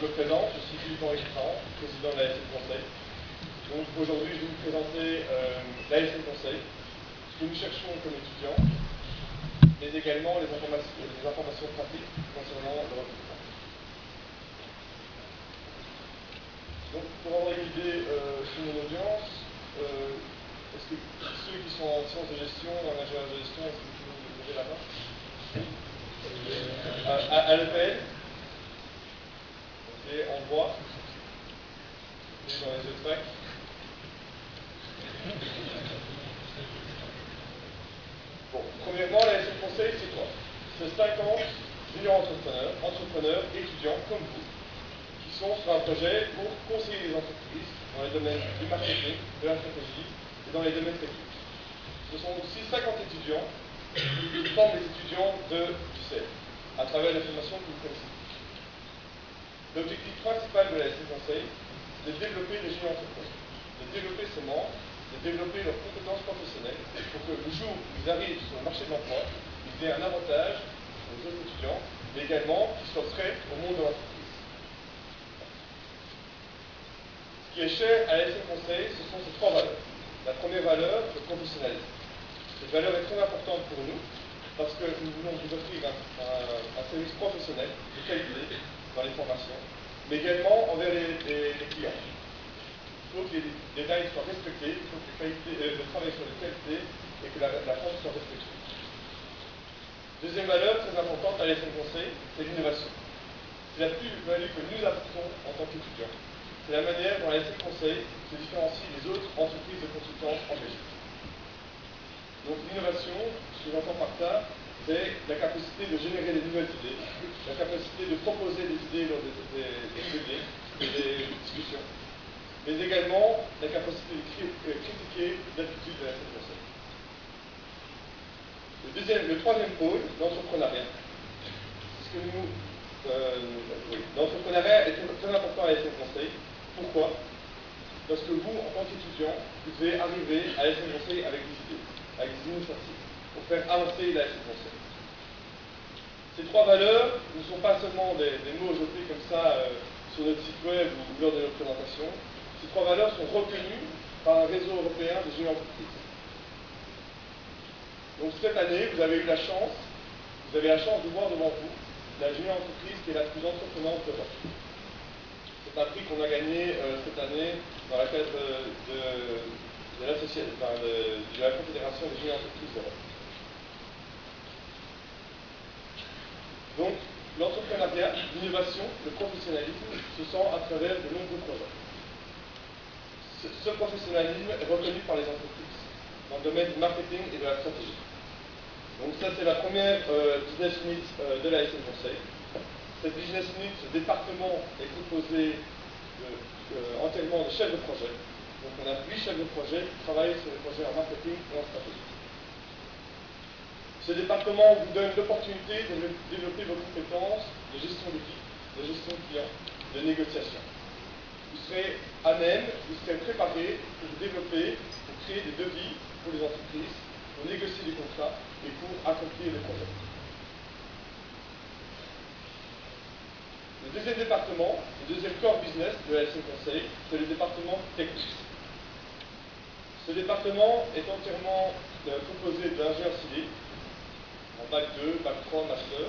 me présente, je suis Philippe-Henri Cran, président de l'ASN Conseil. Donc aujourd'hui, je vais vous présenter l'ASN Conseil, ce que nous cherchons comme étudiants, mais également les informations pratiques concernant le recrutement. Donc pour avoir une idée sur mon audience, est-ce que ceux qui sont en sciences de gestion, en ingénierie de gestion, est-ce que vous pouvez me lever la main? À l'EPL? Ok, en droit? Et dans les autres facs? Bon, premièrement, l'ASN Conseil, c'est quoi? C'est 50 juniors entrepreneurs, étudiants comme vous, qui sont sur un projet pour conseiller les entreprises dans les domaines du marketing, de la stratégie et dans les domaines techniques. Ce sont aussi 50 étudiants qui forment les étudiants du CEL à travers les formations que vous connaissez. L'objectif principal de l'ASN Conseil, c'est de développer les juniors entrepreneurs, de développer ces membres, de développer leurs compétences professionnelles pour que le jour où ils arrivent sur le marché de l'emploi, ils aient un avantage aux autres étudiants, mais également qu'ils soient prêts au monde de l'entreprise. Ce qui est cher à l'ASN Conseil, ce sont ces trois valeurs. La première valeur, le professionnalisme. Cette valeur est très importante pour nous parce que nous voulons vous offrir un service professionnel de qualité dans les formations, mais également envers les clients. Il faut que les détails soient respectés, il faut que le travail soit de qualité et que la forme soit respectée. Deuxième valeur très importante à l'ASN Conseil, c'est l'innovation. C'est la plus-value que nous apportons en tant qu'étudiants. C'est la manière dont l'ASN Conseil se différencie des autres entreprises de consultance en Belgique. Donc l'innovation, ce que j'entends par ça, c'est la capacité de générer des nouvelles idées, la capacité de proposer des idées lors des discussions, mais également la capacité de critiquer l'attitude de l'ASN Conseil. Le troisième pôle, l'entrepreneuriat. L'entrepreneuriat est très important à l'ASN Conseil. Pourquoi? Parce que vous, en tant qu'étudiant, vous devez arriver à l'ASN Conseil avec des idées, avec des initiatives, pour faire avancer l'ASN Conseil. Ces trois valeurs ne sont pas seulement des mots jetés comme ça sur notre site web ou lors de notre présentation. Ces trois valeurs sont reconnues par un réseau européen de jeunes entreprises. Donc cette année, vous avez la chance de voir devant vous la junior entreprise qui est la plus entreprenante d'Europe. C'est un prix qu'on a gagné cette année dans la cadre de la Confédération des juniors entreprises d'Europe. Donc, l'entrepreneuriat, l'innovation, le professionnalisme se sent à travers de nombreux projets. Ce professionnalisme est reconnu par les entreprises dans le domaine du marketing et de la stratégie. Donc ça, c'est la première business unit de l'ASN Conseil. Cette business unit, ce département est composé entièrement de chefs de projet. Donc on a 8 chefs de projet qui travaillent sur les projets en marketing et en stratégie. Ce département vous donne l'opportunité de développer vos compétences de gestion d'équipe, de gestion de clients, de négociation. Vous serez à même, vous serez préparé pour vous développer, pour créer des devis pour les entreprises, pour négocier des contrats et pour accomplir des projets. Le deuxième département, le deuxième core business de l'ASN Conseil, c'est le département technique. Ce département est entièrement composé d'ingénieurs civils, en bac 2, bac 3, master.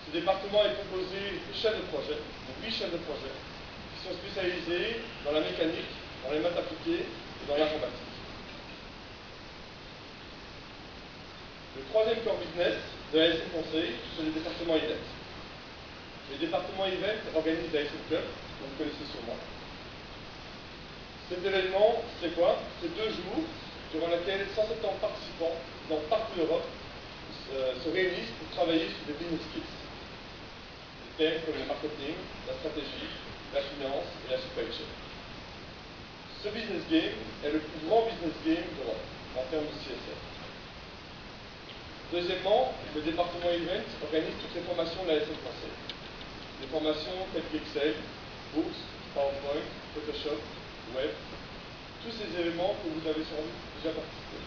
Ce département est composé de chefs de projet, de 8 chefs de projet, qui sont spécialisés dans la mécanique, dans les maths appliquées et dans l'informatique. Le troisième core business de l'ASN Conseil, c'est le département event. Le département event organise l'ASN Club, que vous connaissez sûrement. Cet événement, c'est quoi? C'est 2 jours durant lesquels 170 participants dans partout l'Europe se réunissent pour travailler sur des business skills. Des thèmes comme le marketing, la stratégie, la finance et la supply chain. Ce business game est le plus grand business game d'Europe en termes de CSR. Deuxièmement, le département event organise toutes les formations de l'ASN Conseil. Des formations telles qu'Excel, Books, PowerPoint, Photoshop, Web, tous ces éléments que vous avez sans doute déjà participé.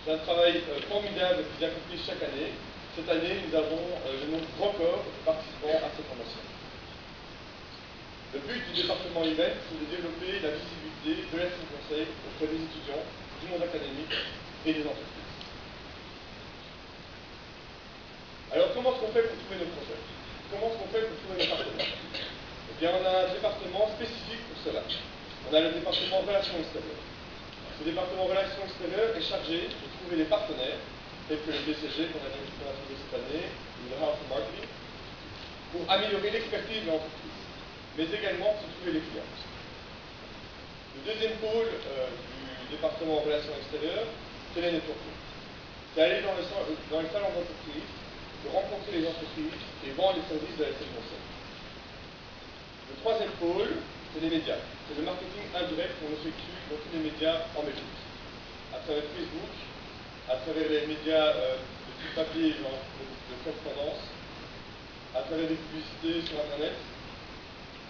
C'est un travail formidable qu'ils accomplissent chaque année Cette année, nous avons le nombre record de participants à cette formation. Le but du département Event, c'est de développer la visibilité de l'ASM Conseil auprès des étudiants, du monde académique et des entreprises. Alors, comment est-ce qu'on fait pour trouver nos projets? Comment est-ce qu'on fait pour trouver nos partenaires? Eh bien, on a un département spécifique pour cela. On a le département Relations extérieures. Ce département Relations extérieures est chargé de trouver des partenaires, tels que le BCG qu'on a trouvé cette année, ou le House of Marketing, pour améliorer l'expertise de l'entreprise, mais également pour trouver les clients. Le deuxième pôle du département Relations extérieures, c'est les networking. C'est aller dans les salons d'entreprise, de rencontrer les entreprises et vendre les services de la SN Conseil. Le troisième pôle, c'est les médias. C'est le marketing indirect qu'on effectue dans tous les médias en Belgique. À travers Facebook, à travers les médias de type papier, genre de correspondance, à travers des publicités sur Internet.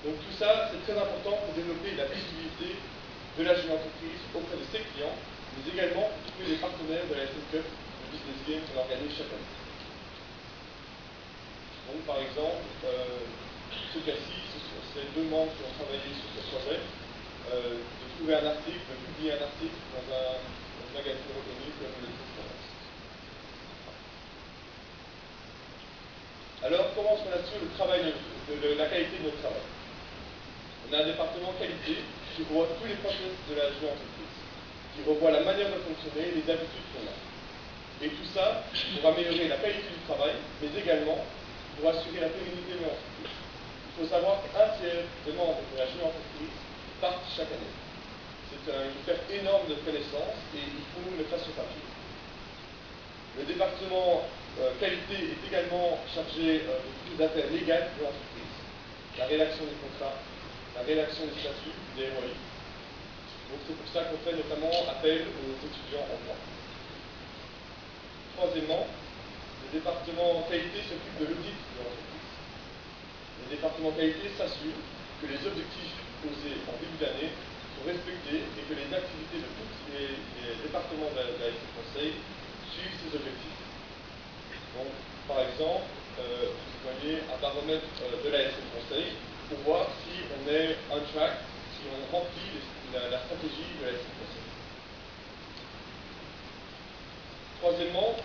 Donc tout ça, c'est très important pour développer la visibilité de la jeune entreprise auprès de ses clients, mais également pour trouver des partenaires de la SN Cup, le business game qu'on organise chaque année. Donc par exemple, ce cas-ci, c'est 2 membres qui ont travaillé sur ce projet, de trouver un article, de publier un article dans un magazine reconnu comme le Correspondance. Alors, comment est-ce qu'on assure le travail la qualité de notre travail? On a un département qualité qui revoit tous les process de la jeune entreprise, qui revoit la manière de fonctionner, les habitudes qu'on a. Et tout ça pour améliorer la qualité du travail, mais également pour assurer la pérennité de l'entreprise. Il faut savoir qu'un tiers des membres de la jeune entreprise partent chaque année. C'est une perte énorme de connaissances et il faut nous mettre ça sur papier. Le département qualité est également chargé de toutes les affaires légales de l'entreprise. La rédaction des contrats, la rédaction des statuts, des ROI. Donc c'est pour ça qu'on fait notamment appel aux étudiants en droit. Troisièmement, le département qualité s'occupe de l'audit de l'entreprise. Le département qualité s'assure que les objectifs posés en début d'année sont respectés et que les activités de tous les départements de la SN Conseil suivent ces objectifs. Donc, par exemple, vous voyez un baromètre de la SN Conseil pour voir si on est on track, si on remplit la stratégie de la SN Conseil. Troisièmement,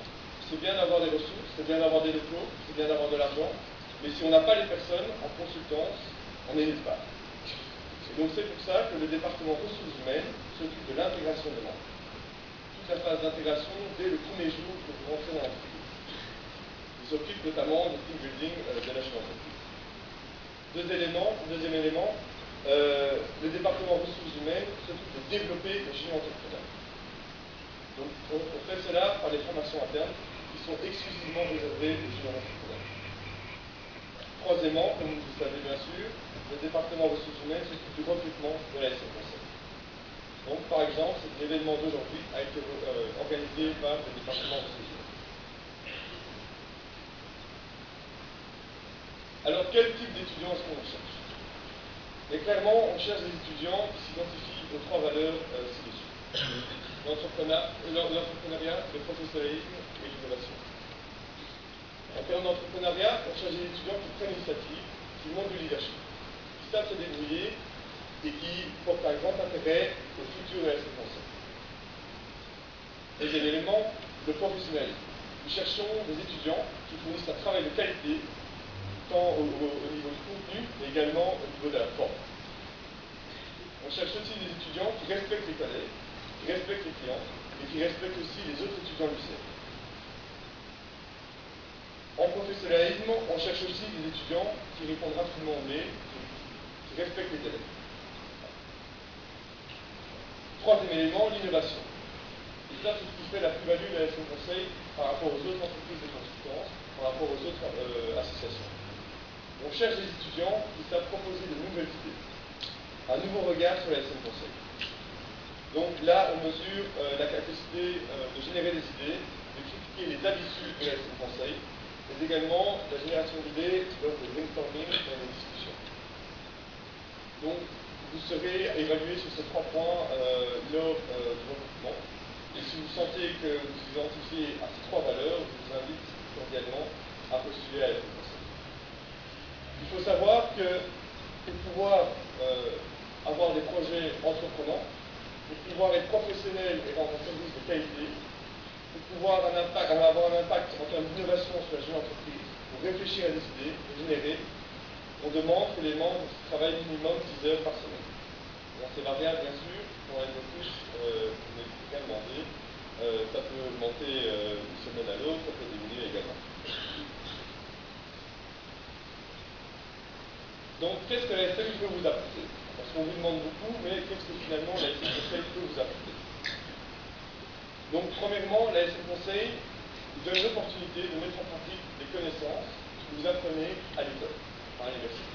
c'est bien d'avoir des ressources, c'est bien d'avoir des locaux, c'est bien d'avoir de l'argent, mais si on n'a pas les personnes en consultance, on n'est nulle part. Et donc c'est pour ça que le département ressources humaines s'occupe de l'intégration des membres. Toute la phase d'intégration dès le premier jour que vous rentrez dans l'entreprise. Il s'occupe notamment du team building de la jeune entreprise. Deuxième élément, le département ressources humaines s'occupe de développer les jeunes entrepreneurs. Donc on fait cela par des formations internes qui sont exclusivement réservées aux jeunes entrepreneurs. Troisièmement, comme vous le savez bien sûr, le département ressources humaines s'occupe du recrutement de la SN Conseil. Donc par exemple, cet événement d'aujourd'hui a été organisé par le département ressources humaines. Alors quel type d'étudiants est-ce qu'on cherche? Et clairement, on cherche des étudiants qui s'identifient aux 3 valeurs ci-dessus. L'entrepreneuriat, le professionnalisme et l'innovation. En termes d'entrepreneuriat, on cherche des étudiants qui prennent l'initiative, qui montrent du leadership, qui savent se débrouiller et qui portent un grand intérêt au futur de la SN Conseil. Deuxième élément, le professionnalisme. Nous cherchons des étudiants qui fournissent un travail de qualité, tant au niveau du contenu, mais également au niveau de la forme. On cherche aussi des étudiants qui respectent les collègues, qui respectent les clients, et qui respectent aussi les autres étudiants lycéens. En professionnalisme, on cherche aussi des étudiants qui répondent rapidement aux mails, qui respectent les délais. Troisième élément, l'innovation. Et ça, c'est ce qui fait la plus-value de la SN Conseil par rapport aux autres entreprises de consultance, par rapport aux autres associations. On cherche des étudiants qui savent proposer de nouvelles idées, un nouveau regard sur la SN Conseil. Donc là, on mesure la capacité de générer des idées, de critiquer les habitudes de la SN Conseil, mais également la génération d'idées lors de brainstorming et des discussions. Donc, vous serez évalué sur ces 3 points lors du recrutement. Et si vous sentez que vous vous identifiez à ces trois valeurs, je vous invite cordialement à postuler à l'ASM Conseil. Il faut savoir que pour pouvoir avoir des projets entreprenants, pour pouvoir être professionnel et rendre un service de qualité, pour pouvoir avoir un impact en termes d'innovation sur la jeune entreprise, pour réfléchir à des idées, pour générer, on demande que les membres travaillent minimum 10 heures par semaine. Alors c'est variable bien sûr, pour être plus, vous n'êtes qu'à demander, ça peut augmenter d'une semaine à l'autre, ça peut diminuer également. Donc qu'est-ce que la SM peut vous apporter? Parce qu'on vous demande beaucoup, mais qu'est-ce que finalement la SM Conseil peut vous apporter? Donc premièrement, la SM Conseil vous donne l'opportunité de mettre en pratique des connaissances que vous apprenez à l'école, à l'université.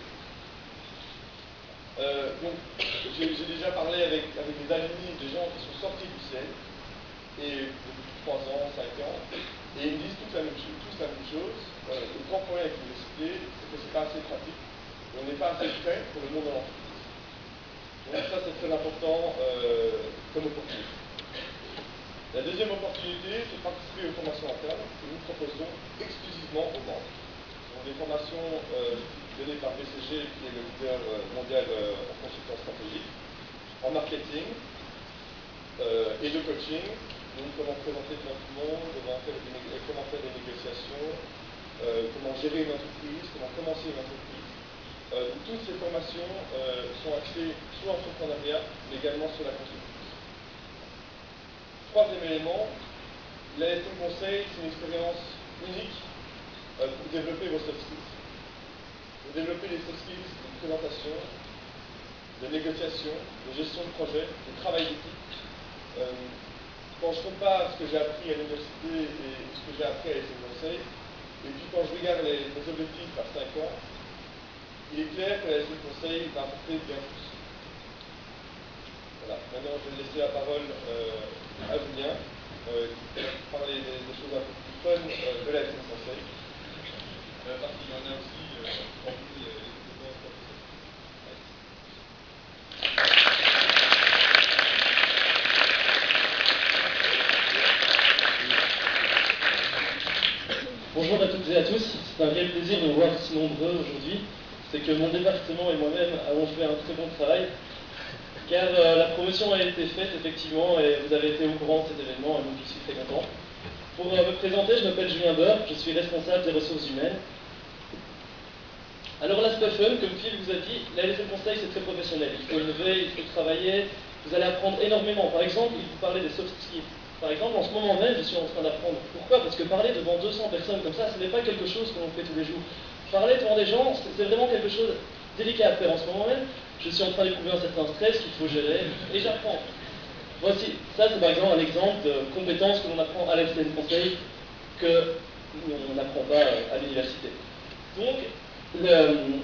Donc j'ai déjà parlé avec des alumni, des gens qui sont sortis du ciel, et depuis 3 ans, 5 ans, et ils me disent tous la même chose. Le grand problème avec l'université, c'est que c'est pas assez pratique. On n'est pas assez prêt pour le monde de l'entreprise. Donc ça, c'est très important comme opportunité. La deuxième opportunité, c'est de participer aux formations internes que nous proposons exclusivement aux membres. Donc des formations données par BCG, qui est le leader mondial en consultant stratégique, en marketing et de coaching. Donc comment présenter devant tout le monde, comment faire des négociations, comment gérer une entreprise, comment commencer une entreprise. Toutes ces formations sont axées sur l'entrepreneuriat, mais également sur la construction. Troisième élément, l'ASM Conseil, c'est une expérience unique pour développer vos soft skills. Pour développer les soft skills de présentation, de négociation, de gestion de projet, de travail d'équipe. Quand je compare ce que j'ai appris à l'université et ce que j'ai appris à l'ASM Conseil, et puis quand je regarde les objectifs par 5 ans, il est clair que l'ASM Conseil va apporter bien plus. Voilà. Maintenant, je vais laisser la parole à Julien, qui va parler des choses un peu plus fun de l'ASM Conseil. Parce qu'il y en a aussi parmi les étudiants professionnels. Bonjour à toutes et à tous, c'est un réel plaisir de vous voir si nombreux aujourd'hui. C'est que mon département et moi-même avons fait un très bon travail, car la promotion a été faite effectivement et vous avez été au courant de cet événement et donc je suis très content. Pour me présenter, je m'appelle Julien Beur, je suis responsable des ressources humaines. Alors l'aspect fun, comme Phil vous a dit, la LSM Conseil c'est très professionnel, il faut innover, il faut travailler, vous allez apprendre énormément. Par exemple, il vous parlait des soft skills. Par exemple, en ce moment même, je suis en train d'apprendre. Pourquoi? Parce que parler devant 200 personnes comme ça, ce n'est pas quelque chose que l'on fait tous les jours. Parler devant des gens, c'est vraiment quelque chose de délicat à faire. En ce moment même, je suis en train d'éprouver un certain stress qu'il faut gérer, et j'apprends. Voici, ça c'est par exemple un exemple de compétences que l'on apprend à l'LSM Conseil, que l'on n'apprend pas à l'université. Donc,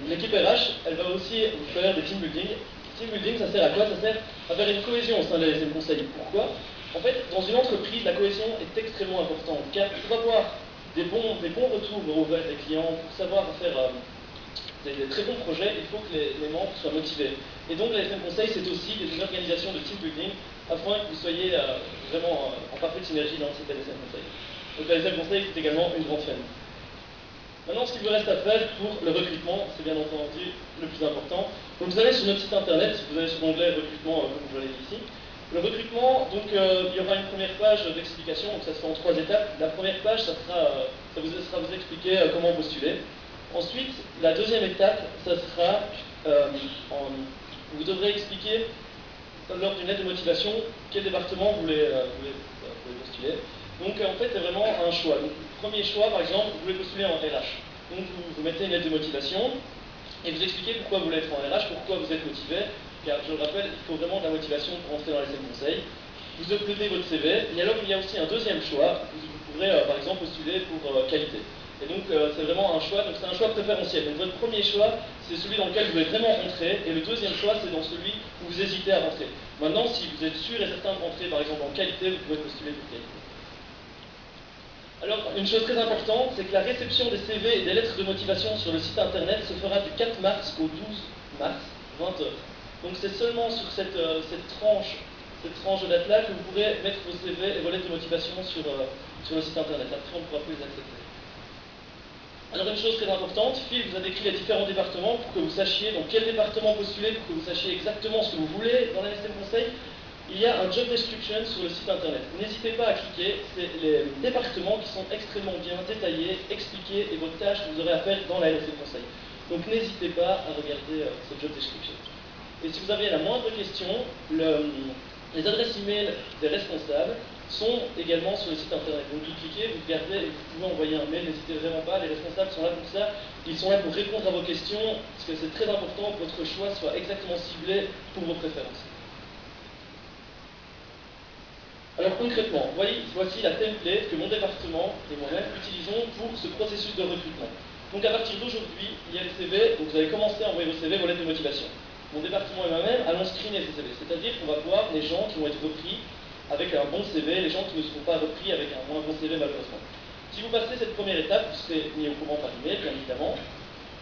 l'équipe RH, elle va aussi vous faire des team building. Team building, ça sert à quoi? Ça sert à faire une cohésion au sein de la LSM Conseil. Pourquoi? En fait, dans une entreprise, la cohésion est extrêmement importante, car pour avoir des bons retours auprès des clients, pour savoir faire des très bons projets, il faut que les membres soient motivés. Et donc la LSM Conseil, c'est aussi une organisation de team building, afin que vous soyez vraiment en parfaite synergie dans cette LSM Conseil. Donc la LSM Conseil, c'est également une grande famille. Maintenant, ce qu'il vous reste à faire pour le recrutement, c'est bien entendu le plus important. Donc vous allez sur notre site internet, vous allez sur l'onglet recrutement, comme vous l'avez ici. Le recrutement, donc il y aura une première page d'explication, donc ça se fait en 3 étapes. La première page, ça vous expliquer comment postuler. Ensuite, la deuxième étape, ça sera, vous devrez expliquer lors d'une lettre de motivation quel département vous voulez postuler. Donc en fait, c'est vraiment un choix. Donc, premier choix, par exemple, vous voulez postuler en RH. Donc vous mettez une lettre de motivation et vous expliquez pourquoi vous voulez être en RH, pourquoi vous êtes motivé. Car je le rappelle, il faut vraiment de la motivation pour entrer dans les LSM Conseil. Vous uploadez votre CV, et alors il y a aussi un deuxième choix. Vous pourrez par exemple postuler pour qualité. Et donc c'est vraiment un choix, donc c'est un choix préférentiel. Donc votre premier choix, c'est celui dans lequel vous voulez vraiment rentrer, et le deuxième choix, c'est dans celui où vous hésitez à rentrer. Maintenant, si vous êtes sûr et certain de rentrer par exemple en qualité, vous pouvez postuler pour qualité. Alors, une chose très importante, c'est que la réception des CV et des lettres de motivation sur le site internet se fera du 4 mars au 12 mars, 20h. Donc c'est seulement sur cette tranche cette tranche de date-là que vous pourrez mettre vos CV et vos lettres de motivation sur le site internet. Après, on ne pourra plus les accepter. Alors une chose très importante, Phil vous a décrit les différents départements pour que vous sachiez dans quel département postuler, pour que vous sachiez exactement ce que vous voulez dans la LSM Conseil. Il y a un job description sur le site internet. N'hésitez pas à cliquer, c'est les départements qui sont extrêmement bien détaillés, expliqués et vos tâches que vous aurez à faire dans la LSM Conseil. Donc n'hésitez pas à regarder ce job description. Et si vous avez la moindre question, les adresses e-mail des responsables sont également sur le site internet. Donc vous cliquez, vous regardez et vous pouvez envoyer un mail, n'hésitez vraiment pas, les responsables sont là pour ça, ils sont là pour répondre à vos questions, parce que c'est très important que votre choix soit exactement ciblé pour vos préférences. Alors concrètement, voici la template que mon département et moi-même utilisons pour ce processus de recrutement. Donc à partir d'aujourd'hui, il y a les CV, donc vous allez commencer à envoyer vos CV, vos lettres de motivation. Mon département et moi-même allons screener ces CV, c'est-à-dire qu'on va voir les gens qui vont être repris avec un bon CV, les gens qui ne seront pas repris avec un moins bon CV malheureusement. Si vous passez cette première étape, vous serez mis au courant par email, bien évidemment,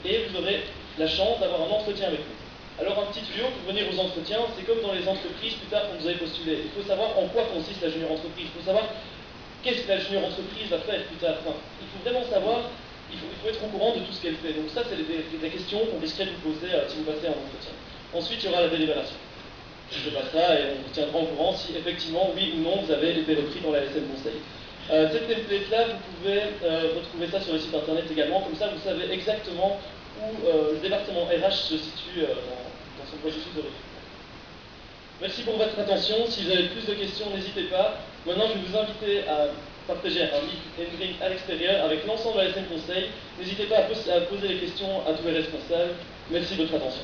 et vous aurez la chance d'avoir un entretien avec nous. Alors un petit tuyau pour venir aux entretiens, c'est comme dans les entreprises plus tard quand vous avez postulé. Il faut savoir en quoi consiste la junior entreprise, il faut savoir qu'est-ce que la junior entreprise va faire plus tard. Enfin, il faut vraiment savoir, il faut être au courant de tout ce qu'elle fait. Donc ça, c'est des questions qu'on risquerait de vous poser si vous passez un entretien. Ensuite, il y aura la délibération. Je ne fais pas ça et on vous tiendra au courant si effectivement, oui ou non, vous avez été repris dans la LSM Conseil. Cette template-là, vous pouvez retrouver ça sur le site internet également, comme ça vous savez exactement où le département RH se situe dans son processus de recrutement. Merci pour votre attention. Si vous avez plus de questions, n'hésitez pas. Maintenant, je vais vous inviter à partager un drink à l'extérieur avec l'ensemble de la LSM Conseil. N'hésitez pas à poser les questions à tous les responsables. Merci de votre attention.